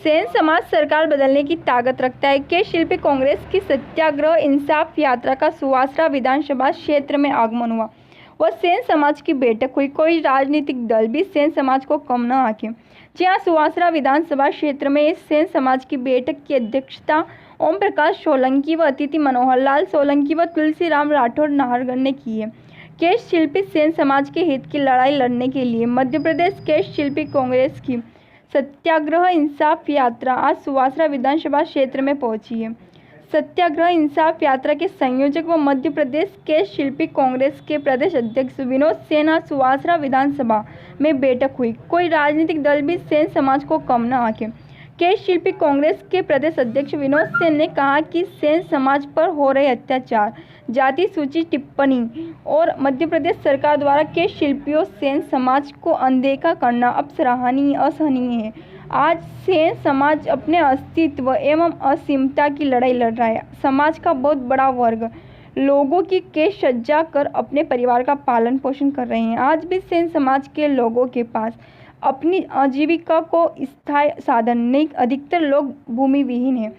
सेन समाज सरकार बदलने की ताकत रखता है। के शिल्पी कांग्रेस की सत्याग्रह इंसाफ यात्रा का सुवासरा विधानसभा क्षेत्र में आगमन हुआ व सेन समाज की बैठक हुई। कोई राजनीतिक दल भी सेन समाज को कम न आंके। जहां सुवासरा विधानसभा क्षेत्र में इस सेन समाज की बैठक की अध्यक्षता ओम प्रकाश सोलंकी व अतिथि मनोहर लाल सोलंकी व तुलसीराम राठौर नाहरगढ़ ने की है। के शिल्पी सेन समाज के हित की लड़ाई लड़ने के लिए मध्य प्रदेश के शिल्पी कांग्रेस की सत्याग्रह इंसाफ यात्रा आज सुवासरा विधानसभा क्षेत्र में पहुंची है। सत्याग्रह इंसाफ यात्रा के संयोजक व मध्य प्रदेश के शिल्पी कांग्रेस के प्रदेश अध्यक्ष विनोद सेन आज सुवासरा विधानसभा में बैठक हुई। कोई राजनीतिक दल भी सेन समाज को कम न आंके। के शिल्पी कांग्रेस के प्रदेश अध्यक्ष विनोद सेन ने कहा कि सेन समाज पर हो रहे अत्याचार, जाति सूची टिप्पणी और मध्य प्रदेश सरकार द्वारा के शिल्पियों सेन समाज को अनदेखा करना अब सराहनीय असहनीय है। आज सेन समाज अपने अस्तित्व एवं असीमता की लड़ाई लड़ रहा है। समाज का बहुत बड़ा वर्ग लोगों की केस सज्जा कर अपने परिवार का पालन पोषण कर रहे हैं। आज भी सेन समाज के लोगों के पास अपनी आजीविका को स्थायी साधन नहीं, अधिकतर लोग भूमि विहीन हैं।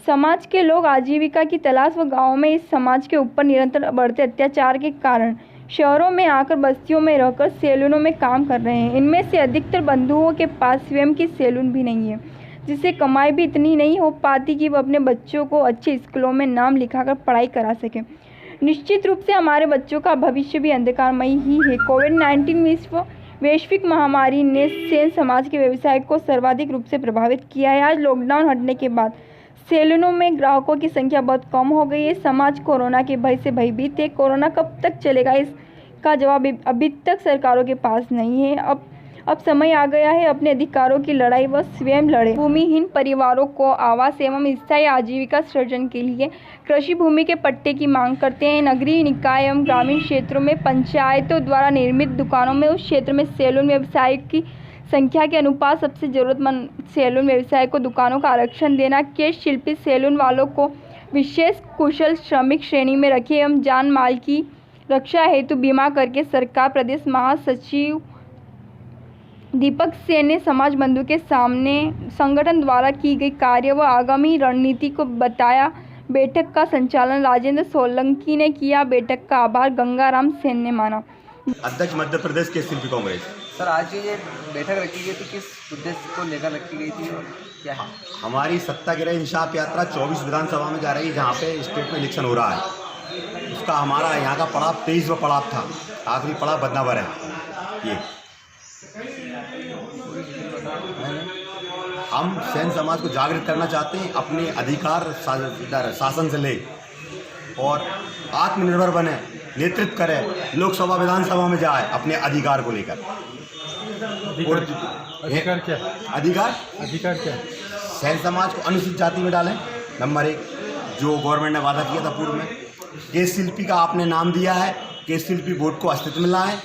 समाज के लोग आजीविका की तलाश व गाँव में इस समाज के ऊपर निरंतर बढ़ते अत्याचार के कारण शहरों में आकर बस्तियों में रहकर सैलूनों में काम कर रहे हैं। इनमें से अधिकतर बंधुओं के पास स्वयं की सैलून भी नहीं है, जिससे कमाई भी इतनी नहीं हो पाती कि वह अपने बच्चों को अच्छे स्कूलों में नाम लिखाकर पढ़ाई करा सके। निश्चित रूप से हमारे बच्चों का भविष्य भी अंधकारमयी ही है। कोविड-19 वैश्विक महामारी ने सेन समाज के व्यवसाय को सर्वाधिक रूप से प्रभावित किया है। आज लॉकडाउन हटने के बाद सैलूनों में ग्राहकों की संख्या बहुत कम हो गई है। समाज कोरोना के भय से भयभीत है। कोरोना कब तक चलेगा इसका जवाब अभी तक सरकारों के पास नहीं है। अब समय आ गया है अपने अधिकारों की लड़ाई व स्वयं लड़े। भूमिहीन परिवारों को आवास एवं स्थायी आजीविका सृजन के लिए कृषि भूमि के पट्टे की मांग करते हैं। नगरीय निकाय एवं ग्रामीण क्षेत्रों में पंचायतों द्वारा निर्मित दुकानों में उस क्षेत्र में सैलून व्यवसाय की संख्या के अनुपात सबसे जरूरतमंद सैलून व्यवसाय को दुकानों का आरक्षण देना। के शिल्पी सैलून वालों को विशेष कुशल श्रमिक श्रेणी में रखे एवं जान माल की रक्षा हेतु बीमा करके सरकार। प्रदेश महासचिव दीपक सेन ने समाज बंधु के सामने संगठन द्वारा की गई कार्य व आगामी रणनीति को बताया। बैठक का संचालन राजेंद्र सोलंकी ने किया। बैठक का आभार गंगाराम सेन ने माना। अध्यक्ष मध्य प्रदेश के शिल्पी कांग्रेस। सर, आज ये बैठक रखी गई थी, किस उद्देश्य को लेकर रखी गई थी और क्या है? हमारी सत्याग्रह इंसाफ यात्रा 24 विधानसभा में जा रही है, जहाँ पे स्टेट में इलेक्शन हो रहा है। उसका हमारा यहाँ का पड़ाव 23वां पड़ाव था, आखिरी पड़ाव बदनावर है। ये हम सेन समाज को जागृत करना चाहते हैं, अपने अधिकार शासन से ले और आत्मनिर्भर बने, नेतृत्व करे, लोकसभा विधानसभा में जाए अपने अधिकार को लेकर। अधिकार क्या? अधिकार क्या? सेन समाज को अनुसूचित जाति में डालें। नंबर 1, जो गवर्नमेंट ने वादा किया था पूर्व में। के शिल्पी का आपने नाम दिया है, के शिल्पी बोर्ड को अस्तित्व में लाएं,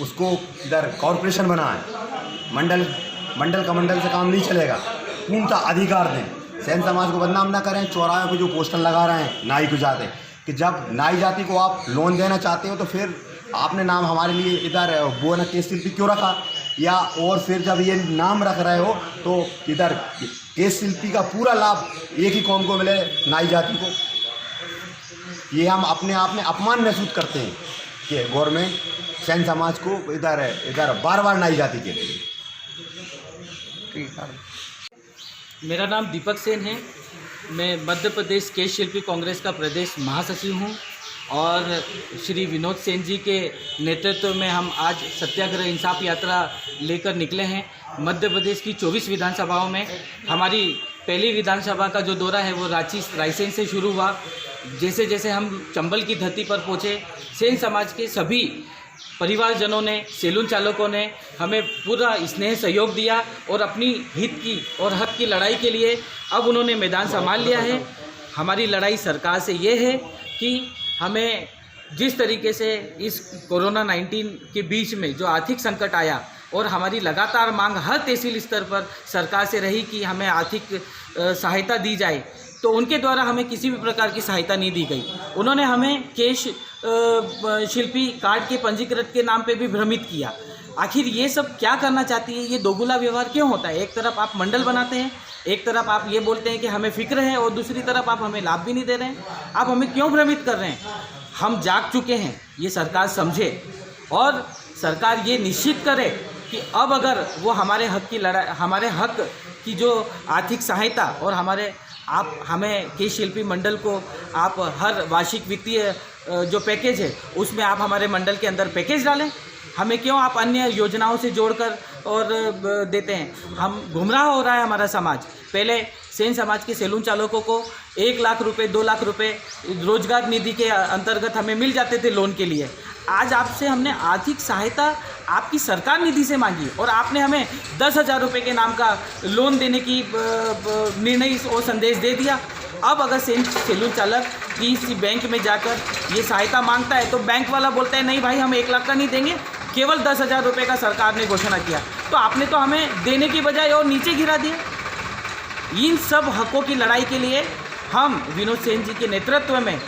उसको इधर कॉरपोरेशन बनाएं। मंडल कमंडल से काम नहीं चलेगा, पूर्णतः अधिकार दें। सेन समाज को बदनाम ना करें। चौराहे पे जो पोस्टर लगा रहे हैं नाई को जाते, कि जब नाई जाति को आप लोन देना चाहते हो तो फिर आपने नाम हमारे लिए इधर वो ना के शिल्पी क्यों रखा, या और फिर जब ये नाम रख रहे हो तो इधर के शिल्पी का पूरा लाभ एक ही कौम को मिले, नाई जाति को। ये हम अपने आप में अपमान महसूस करते हैं कि गवर्नमेंट सेन समाज को इधर बार नाई जाति के लिए। मेरा नाम दीपक सेन है। मैं मध्य प्रदेश के शिल्पी कांग्रेस का प्रदेश महासचिव हूं और श्री विनोद सेन जी के नेतृत्व में हम आज सत्याग्रह इंसाफ यात्रा लेकर निकले हैं। मध्य प्रदेश की 24 विधानसभाओं में हमारी पहली विधानसभा का जो दौरा है वो रायसेन से शुरू हुआ। जैसे जैसे हम चंबल की धरती पर पहुँचे, सेन समाज के सभी परिवारजनों ने, सैलून चालकों ने हमें पूरा स्नेह सहयोग दिया और अपनी हित की और हक की लड़ाई के लिए अब उन्होंने मैदान संभाल लिया है। हमारी लड़ाई सरकार से ये है कि हमें जिस तरीके से इस कोरोना 19 के बीच में जो आर्थिक संकट आया और हमारी लगातार मांग हर तहसील स्तर पर सरकार से रही कि हमें आर्थिक सहायता दी जाए, तो उनके द्वारा हमें किसी भी प्रकार की सहायता नहीं दी गई। उन्होंने हमें केश शिल्पी कार्ड के पंजीकृत के नाम पे भी भ्रमित किया। आखिर ये सब क्या करना चाहती है? ये दोगुला व्यवहार क्यों होता है? एक तरफ आप मंडल बनाते हैं, एक तरफ आप ये बोलते हैं कि हमें फिक्र है और दूसरी तरफ आप हमें लाभ भी नहीं दे रहे हैं। आप हमें क्यों भ्रमित कर रहे हैं? हम जाग चुके हैं, ये सरकार समझे और सरकार ये निश्चित करे कि अब अगर वो हमारे हक की लड़ाई, हमारे हक की जो आर्थिक सहायता और हमें के शिल्पी मंडल को आप हर वार्षिक वित्तीय जो पैकेज है उसमें आप हमारे मंडल के अंदर पैकेज डालें। हमें क्यों आप अन्य योजनाओं से जोड़कर और देते हैं? हम गुमराह हो रहा है हमारा समाज। पहले सेन समाज के सैलून चालकों को 1 लाख रुपए 2 लाख रुपए रोजगार निधि के अंतर्गत हमें मिल जाते थे लोन के लिए। आज आपसे हमने आर्थिक सहायता आपकी सरकार निधि से मांगी और आपने हमें 10,000 रुपये के नाम का लोन देने की निर्णय और संदेश दे दिया। अब अगर सैलून चालक किसी बैंक में जाकर ये सहायता मांगता है तो बैंक वाला बोलता है नहीं भाई, हम 1 लाख का नहीं देंगे, केवल 10,000 रुपये का सरकार ने घोषणा किया। तो आपने तो हमें देने की बजाय और नीचे गिरा दिया। इन सब हकों की लड़ाई के लिए हम विनोद सेन जी के नेतृत्व में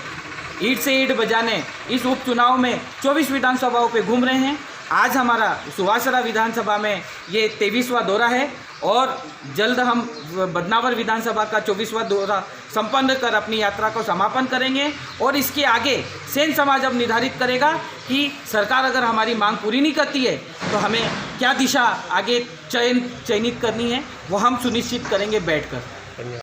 ईंट से ईंट बजाने इस उपचुनाव में 24 विधानसभाओं पे घूम रहे हैं। आज हमारा सुवासरा विधानसभा में ये 23वां दौरा है और जल्द हम बदनावर विधानसभा का 24वां दौरा संपन्न कर अपनी यात्रा को समापन करेंगे। और इसके आगे सेन समाज अब निर्धारित करेगा कि सरकार अगर हमारी मांग पूरी नहीं करती है तो हमें क्या दिशा आगे चयनित करनी है, वो हम सुनिश्चित करेंगे बैठकर।